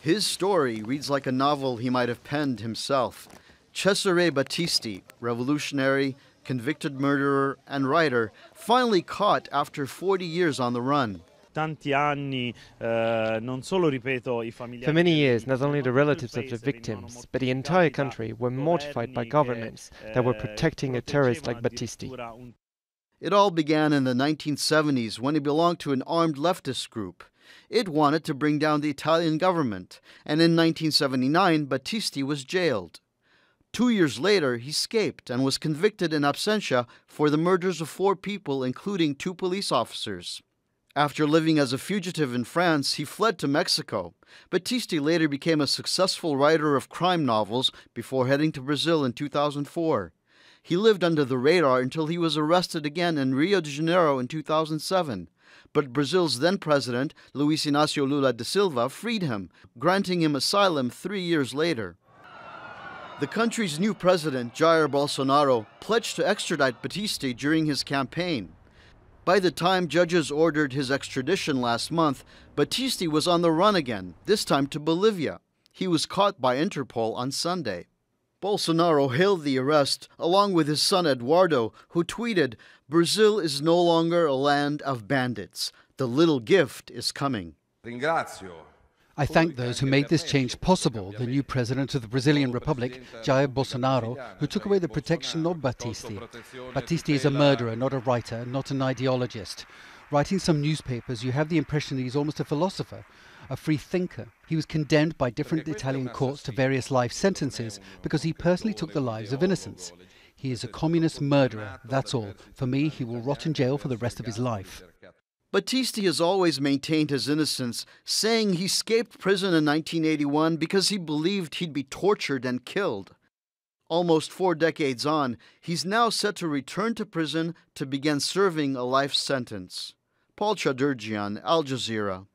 His story reads like a novel he might have penned himself. Chezaray Battisti, revolutionary, convicted murderer, and writer, finally caught after 40 years on the run. For many years, not only the relatives of the victims, but the entire country were mortified by governments that were protecting a terrorist like Battisti. It all began in the 1970s when he belonged to an armed leftist group. It wanted to bring down the Italian government, and in 1979, Battisti was jailed. 2 years later, he escaped and was convicted in absentia for the murders of 4 people, including 2 police officers. After living as a fugitive in France, he fled to Mexico. Battisti later became a successful writer of crime novels before heading to Brazil in 2004. He lived under the radar until he was arrested again in Rio de Janeiro in 2007. But Brazil's then-president, Luiz Inácio Lula da Silva, freed him, granting him asylum 3 years later. The country's new president, Jair Bolsonaro, pledged to extradite Battisti during his campaign. By the time judges ordered his extradition last month, Battisti was on the run again, this time to Bolivia. He was caught by Interpol on Sunday. Bolsonaro hailed the arrest, along with his son Eduardo, who tweeted, "Brazil is no longer a land of bandits. The little gift is coming." I thank those who made this change possible, the new president of the Brazilian Republic, Jair Bolsonaro, who took away the protection of Battisti. Battisti is a murderer, not a writer, not an ideologist. Writing some newspapers, you have the impression that he's almost a philosopher, a free thinker. He was condemned by different Italian courts to various life sentences because he personally took the lives of innocents. He is a communist murderer, that's all. For me, he will rot in jail for the rest of his life. Battisti has always maintained his innocence, saying he escaped prison in 1981 because he believed he'd be tortured and killed. Almost 4 decades on, he's now set to return to prison to begin serving a life sentence. Chaderjian, Al Jazeera.